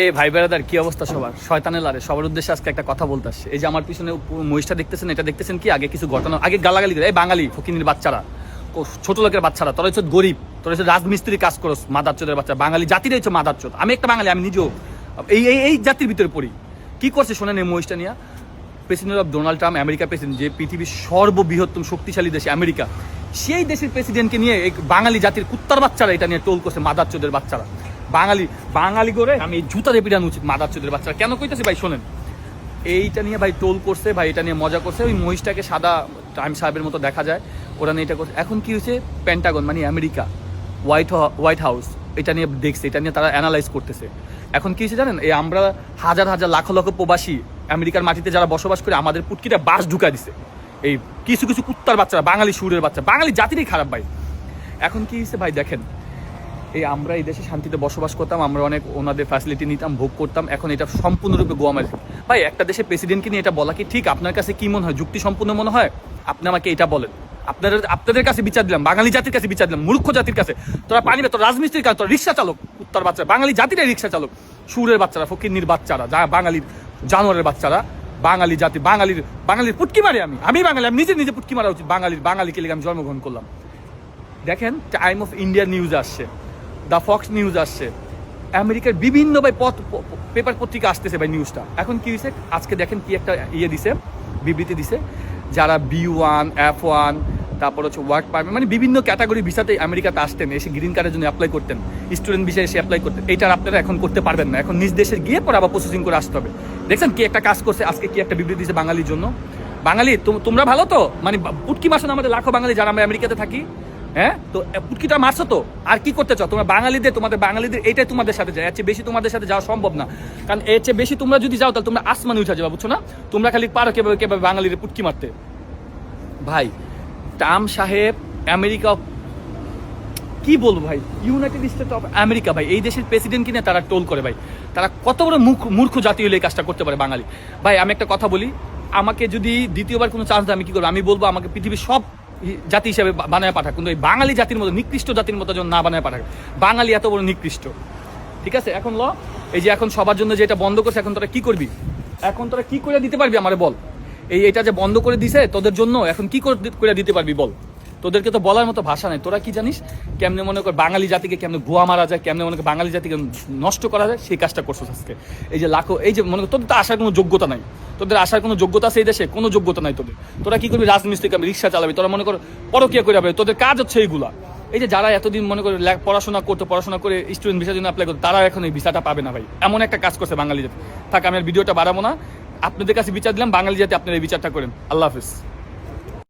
এ ভাই বেড়াদার কি অবস্থা সবার? শয়তানের লারে সবার উদ্দেশ্যে আজকে একটা কথা বলতে আসছে। এই যে আমার পিছনে মহিষটা দেখতেছেন, এটা দেখতেছেন কি? আগে কিছু ঘটনা, আগে গালাগালি করে এই বাঙালি ফকিনির বাচ্চারা, ছোট লোকের বাচ্চারা, তোরা হচ্ছে গরিব, তোরা হচ্ছে রাজমিস্ত্রি কাজ করস, মাদারচোদের বাচ্চা। বাঙালি জাতির হচ্ছে মাদারচোদ। আমি একটা বাঙালি, আমি নিজেও এই এই এই জাতির ভিতরে পড়ি। কি করছে শোনেন এই মহিষটা নিয়ে? President of Donald Trump, America president, যে পৃথিবীর সর্ববৃহত্তম শক্তিশালী দেশ আমেরিকা, সেই দেশের প্রেসিডেন্টকে নিয়ে এই বাঙালি জাতির কুত্তার বাচ্চারা এটা নিয়ে টোল করছে, মাদারচোদের বাচ্চারা। বাঙালি করে আমি জুতা দিয়ে পিটানো উচিত মাদারচোদের বাচ্চারা। কেন কইতেছি ভাই শোনেন, এইটা নিয়ে ভাই টোল করছে ভাই, এটা নিয়ে মজা করছে। ওই মহিষটাকে সাদা টাইম সাহেবের মতো দেখা যায়, ওরা নিয়ে এটা করছে। এখন কি হয়েছে, পেন্টাগন মানে আমেরিকা, হোয়াইট হাউস এটা নিয়ে দেখছে, এটা নিয়ে তারা অ্যানালাইজ করতেছে। এখন কি হয়েছে জানেন, এই আমরা হাজার হাজার লাখ লক্ষ প্রবাসী আমেরিকার মাটিতে যারা বসবাস করে, আমাদের পুটকিটা বাস ঢুকা দিছে এই কিছু কিছু কুত্তার বাচ্চারা, বাঙালি সুরের বাচ্চা। বাঙালি জাতিরই খারাপ ভাই। এখন কি হয়েছে ভাই দেখেন, এই আমরা এই দেশে শান্তিতে বসবাস করতাম, আমরা অনেক ওনাদের ফ্যাসিলিটি নিতাম, ভোগ করতাম। এখন এটা সম্পূর্ণরূপে গোয়ামারি। ভাই একটা দেশের প্রেসিডেন্টকে নিয়ে এটা বলা কি ঠিক? আপনার কাছে কি মনে হয়, যুক্তি সম্পূর্ণ মনে হয়? আপনি আমাকে এটা বলেন। আপনাদের কাছে বিচার দিলাম, বাঙালি জাতির কাছে বিচার দিলাম, মূর্খ জাতির কাছে। তোরা পানি তোর রাজমিস্ত্রির কাছে, তোর রিক্সা চালক কুত্তার বাচ্চা, বাঙালি জাতিটাই রিক্সা চালক, সুরের বাচ্চারা, ফকিন্নির বাচ্চারা, যা বাঙালির জানোয়ারের বাচ্চারা, বাঙালি জাতি, বাঙালির পুটকি মারে। আমি বাঙালি, আমি নিজে পুটকি মারা উচিত। বাঙালিকে লিখে আমি জন্মগ্রহণ করলাম। দেখেন টাইম অফ ইন্ডিয়া নিউজ আসছে, দ্য ফক্স নিউজ আসছে, আমেরিকার বিভিন্ন ভাই পেপার পত্রিকা আসতেছে ভাই নিউজটা। এখন কি হয়েছে আজকে দেখেন কি একটা দিছে, বিবৃতি দিছে, যারা B1, F1, তারপর হচ্ছে ওয়ার্ক পারমিট, মানে বিভিন্ন ক্যাটাগরি ভিসাতে আমেরিকাতে আসতেন, এসে গ্রিন কার্ডের জন্য অ্যাপ্লাই করতেন, স্টুডেন্ট ভিসা এসে অ্যাপ্লাই করতেন। এইটার আপনারা এখন করতে পারবেন না, এখন নিজ দেশে গিয়ে পরে আবার প্রসেসিং করে আসতে হবে। দেখছেন কি একটা কাজ করছে আজকে, কি একটা বিবৃতি দিয়েছে বাঙালির জন্য। বাঙালি তোমরা ভালো তো, মানে পুটকি মাসো না আমাদের লাখো বাঙালি যারা আমরা আমেরিকাতে থাকি। হ্যাঁ, তো পুটকিটা মারছো তো, আর কি করতে চাও তোমরা? তোমাদের বাঙালিদের এইটাই তোমাদের সাথে যায়, এর চেয়ে বেশি তোমাদের সাথে যাওয়া সম্ভব না। কারণ এর চেয়ে বেশি তোমরা যদি যাও তাহলে তোমরা আসমানে উঠে যাবে, বুঝছো না? তোমরা খালি পারো কেভাবে বাঙালিদের পুটকি মারতে। ভাই ট্রাম্প সাহেব আমেরিকা, কি বলবো ভাই, ইউনাইটেড স্টেট অফ আমেরিকা ভাই, এই দেশের প্রেসিডেন্ট কিনে তারা টোল করে ভাই। তারা কত বড় মূর্খ জাতি হলে এই কাজটা করতে পারে বাঙালি। ভাই আমি একটা কথা বলি, আমাকে যদি দ্বিতীয়বার কোনো চান্স দেয় আমি কি করবো? আমি বলবো আমাকে পৃথিবীর সব জাতি হিসাবে বানায় পাঠাক, কিন্তু এই বাঙালি জাতির মতো নিকৃষ্ট জাতির মতো যেন না বানায় পাঠাক। বাঙালি এত বড় নিকৃষ্ট, ঠিক আছে? এখন এই যে এখন সবার জন্য যে এটা বন্ধ করছে, এখন তোরা কি করবি? এখন তোরা কি করে দিতে পারবি আমারে বল? এটা যে বন্ধ করে দিছে তোদের জন্য, এখন কি করে দিতে পারবি বল? তোদেরকে তো বলার মতো ভাষা নাই। তোরা কি জানিস কেমনে মনে কর বাঙালি জাতিকে কেমনে গোয়া মারা যায়, কেমনে মনে কর বাঙালি জাতিকে নষ্ট করা যায়, সেই কাজটা করছো আজকে। এই যে লাখো, এই যে মনে কর তোদের তো আসার কোনো যোগ্যতা নাই, তোদের আসার কোনো যোগ্যতা আছে এই দেশে? কোনো যোগ্যতা নাই তোদের। তোরা কি করবি? রাজমিস্ত্রি কামে রিক্সা চালাবি, তোরা মনে কর পরকিয়া করে যাবে, তোদের কাজ হচ্ছে এইগুলা। এই যে যারা এতদিন মনে করে পড়াশোনা করে স্টুডেন্ট ভিসার জন্য অ্যাপ্লাই করতো, তারা এখন এই ভিসাটা পাবে না ভাই। এমন একটা কাজ করছে বাঙালি জাতি। থাক আমি আর ভিডিওটা বাড়াবো না, আপনাদের কাছে বিচার দিলাম, বাঙালি জাতি আপনারা এই বিচারটা করেন। আল্লাহ হাফিজ।